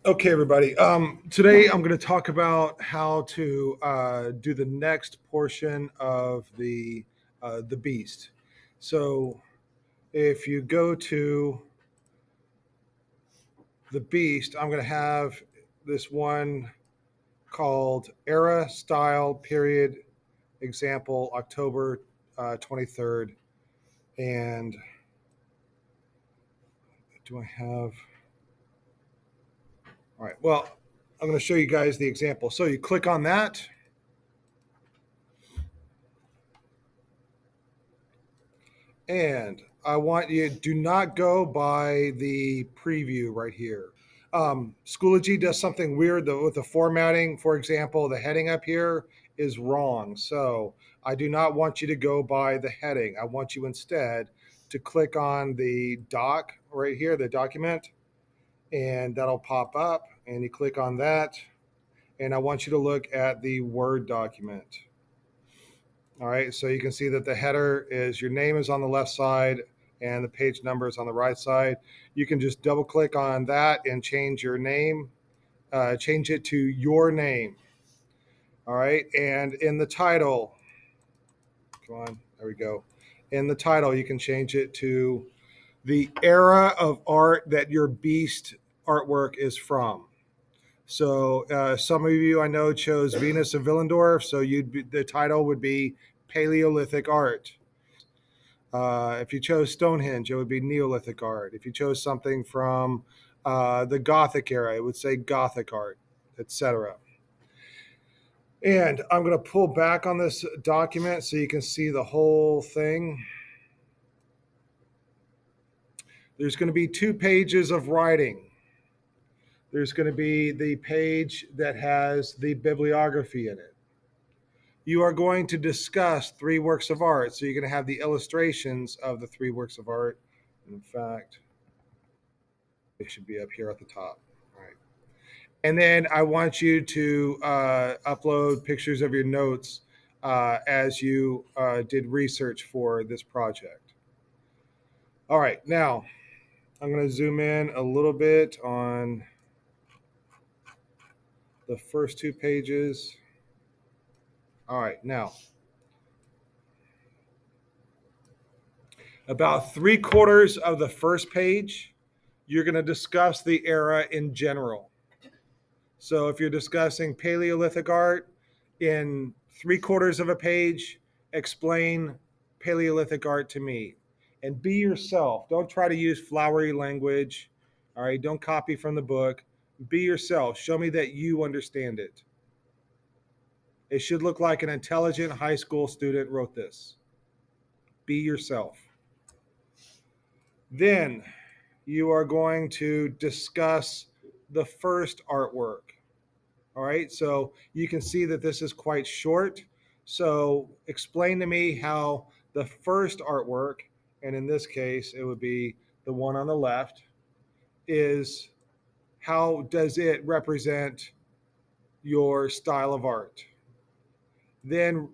Okay, everybody. Today I'm going to talk about how to do the next portion of the beast. So, if you go to the beast, I'm going to have this one called era, style, period, example, October 23rd. And do I have? All right. Well, I'm going to show you guys the example. So you click on that. And I want you do not go by the preview right here. Schoology does something weird with the formatting. For example, the heading up here is wrong. So I do not want you to go by the heading. I want you instead to click on the doc right here, the document, and that'll pop up. And you click on that. And I want you to look at the Word document. All right, so you can see that the header is your name is on the left side and the page number is on the right side. You can just double click on that and change your name, change it to your name. All right, and in the title, come on, there we go. In the title, you can change it to the era of art that your beast artwork is from. So some of you I know chose Venus of Willendorf, so the title would be Paleolithic Art. If you chose Stonehenge, it would be Neolithic art. If you chose something from the Gothic era, it would say Gothic art, etc. And I'm going to pull back on this document so you can see the whole thing. There's going to be 2 pages of writing. There's going to be the page that has the bibliography in it. You are going to discuss 3 works of art. So you're going to have the illustrations of the 3 works of art. In fact, it should be up here at the top. All right. And then I want you to upload pictures of your notes as you did research for this project. All right, now I'm going to zoom in a little bit on the first 2 pages. All right, now about 3/4 of the first page, you're going to discuss the era in general. So if you're discussing Paleolithic art, in 3/4 of a page, explain Paleolithic art to me. And be yourself. Don't try to use flowery language. All right. Don't copy from the book. Be yourself. Show me that you understand it. It should look like an intelligent high school student wrote this. Be yourself. Then you are going to discuss the first artwork. All right, so you can see that this is quite short. So explain to me how the first artwork, and in this case, it would be the one on the left, is how does it represent your style of art? Then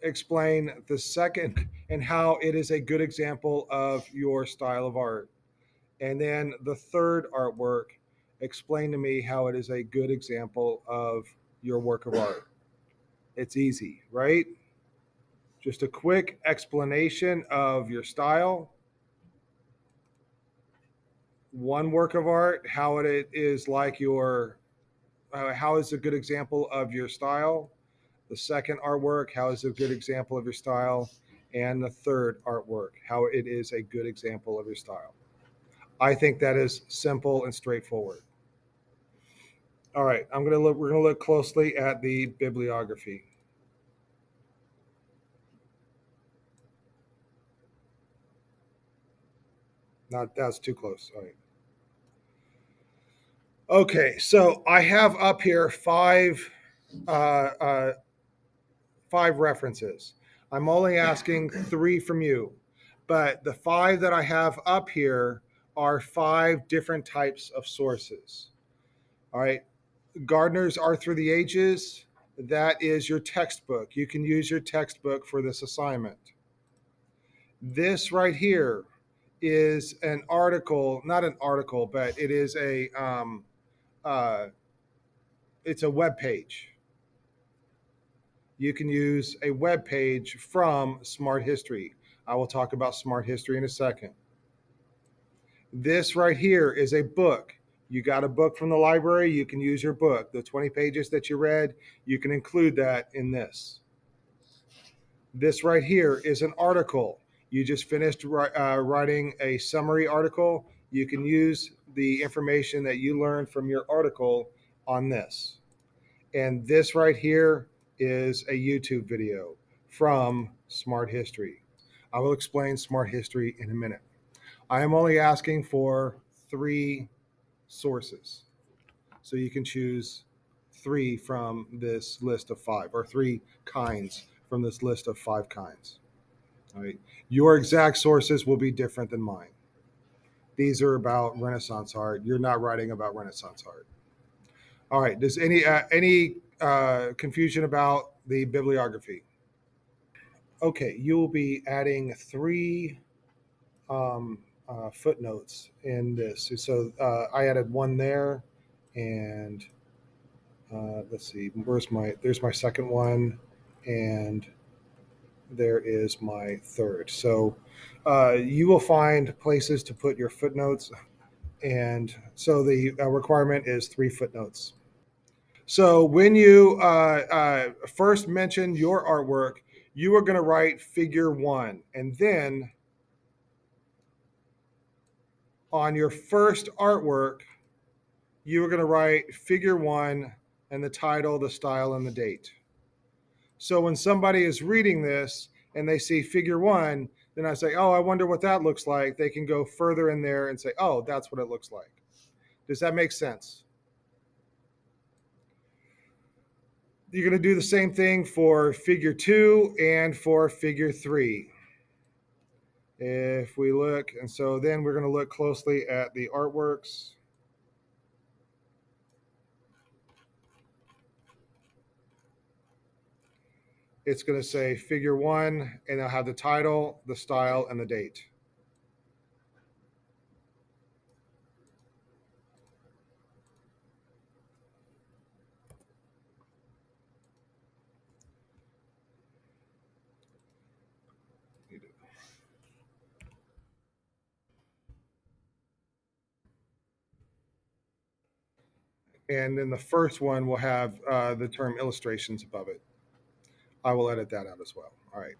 explain the second and how it is a good example of your style of art. And then the third artwork, explain to me how it is a good example of your work of art. It's easy, right? Just a quick explanation of your style, one work of art, how it is like how is a good example of your style. The second artwork, how is a good example of your style. And the third artwork, how it is a good example of your style. I think that is simple and straightforward. All right, we're gonna look closely at the bibliography. Not that's too close. All right. Okay, so I have up here uh, uh, 5 references. I'm only asking 3 from you, but the 5 that I have up here are 5 different types of sources. All right, Gardner's Art Through the Ages. That is your textbook. You can use your textbook for this assignment. This right here is an article, not an article, but it is uh, it's a web page. You can use a web page from Smart History. I will talk about Smart History in a second. This right here is a book. You got a book from the library, you can use your book. The 20 pages that you read, you can include that in this. This right here is an article. You just finished writing a summary article. You can use the information that you learned from your article on this. And this right here is a YouTube video from Smart History. I will explain Smart History in a minute. I am only asking for 3 sources. So you can choose 3 from this list of 5, or 3 kinds from this list of 5 kinds. All right. Your exact sources will be different than mine. These are about Renaissance art. You're not writing about Renaissance art. All right. Does any confusion about the bibliography? Okay, you will be adding 3 um, footnotes in this. So I added 1 there, and let's see, there's my second one, and there is my third. So you will find places to put your footnotes, and so the requirement is 3 footnotes. So when you first mention your artwork, you are going to write figure 1, and then on your first artwork, you are going to write figure 1 and the title, the style, and the date. So when somebody is reading this and they see figure 1, then I say, oh, I wonder what that looks like. They can go further in there and say, oh, that's what it looks like. Does that make sense? You're going to do the same thing for figure 2 and for figure 3. If we look, and so then we're going to look closely at the artworks. It's going to say figure 1, and it'll have the title, the style, and the date. And then the first one will have the term illustrations above it. I will edit that out as well. All right.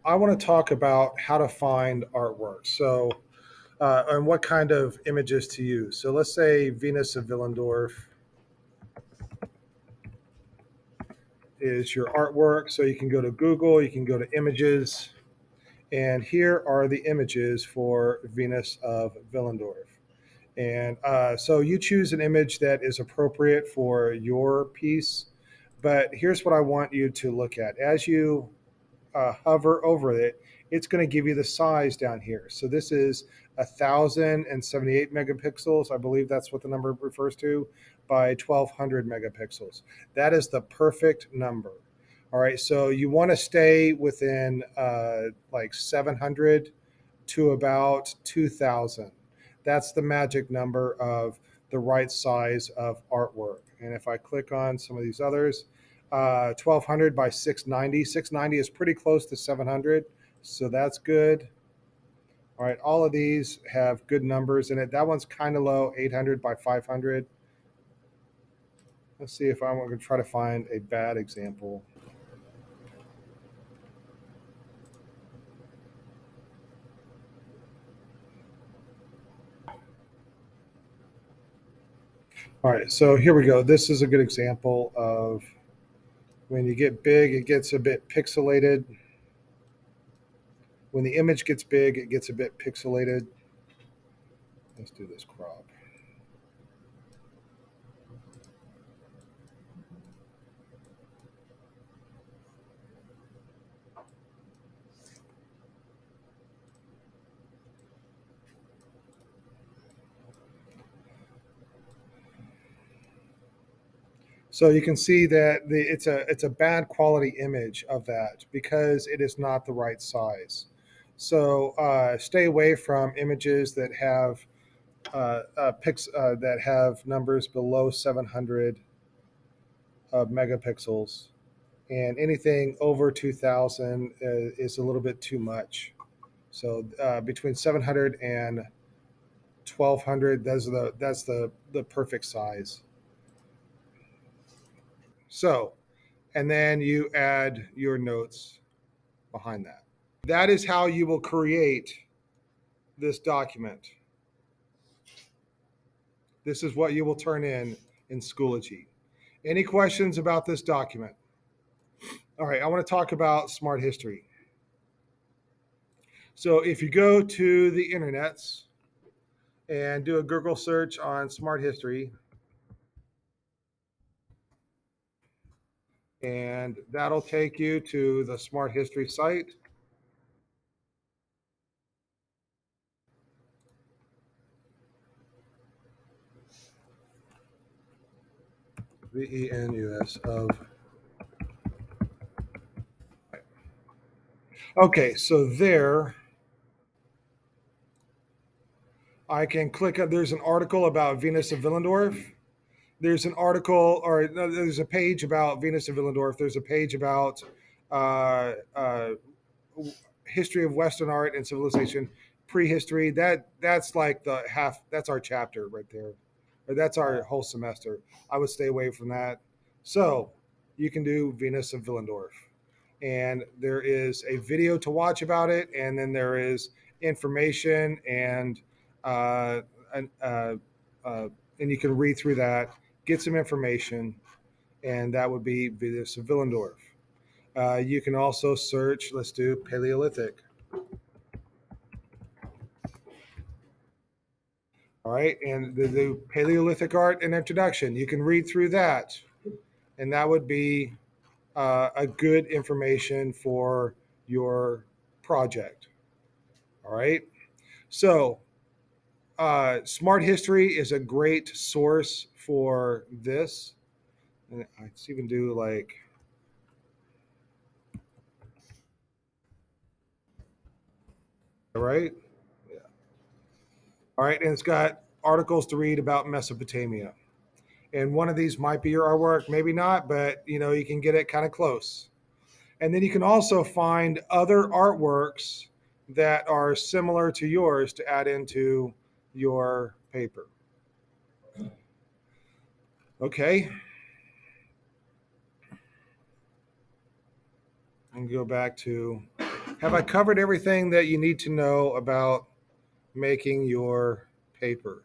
I want to talk about how to find artwork. So, and what kind of images to use. So let's say Venus of Willendorf is your artwork. So you can go to Google, you can go to images, and here are the images for Venus of Willendorf. And so you choose an image that is appropriate for your piece. But here's what I want you to look at. As you hover over it, it's going to give you the size down here. So this is 1,078 megapixels. I believe that's what the number refers to, by 1,200 megapixels. That is the perfect number. All right, so you want to stay within like 700 to about 2,000. That's the magic number of the right size of artwork. And if I click on some of these others, 1200 by 690. 690 is pretty close to 700, so that's good. All right, all of these have good numbers in it. That one's kind of low, 800 by 500. Let's see if I'm going to try to find a bad example. All right, so here we go. This is a good example of when you get big, it gets a bit pixelated. When the image gets big, it gets a bit pixelated. Let's do this crop. So you can see that it's a bad quality image of that because it is not the right size. So stay away from images that have that have numbers below 700 megapixels, and anything over 2000 is a little bit too much. So between 700 and 1200, that's the perfect size. So, and then you add your notes behind that. That is how you will create this document. This is what you will turn in Schoology. Any questions about this document? All right, I want to talk about Smart History. So if you go to the internets and do a Google search on Smart History, and that'll take you to the Smart History site. VENUS of. Okay, so there I can click on, there's an article about Venus of Willendorf. There's an article, or no, there's a page about Venus of Willendorf. There's a page about uh, uh, history of Western art and civilization, prehistory. That's like the half. That's our chapter right there, or that's our whole semester. I would stay away from that. So you can do Venus of Willendorf, and there is a video to watch about it, and then there is information uh, and uh, uh, and you can read through that, get some information, and that would be Venus of Willendorf. You can also search. Let's do Paleolithic. All right, and the Paleolithic art and introduction. You can read through that, and that would be a good information for your project. All right, so Smart History is a great source for this. And let's even do like. All right. Yeah. All right, and it's got articles to read about Mesopotamia. And one of these might be your artwork, maybe not, but you can get it kind of close. And then you can also find other artworks that are similar to yours to add into your paper. Okay. And go back to, have I covered everything that you need to know about making your paper?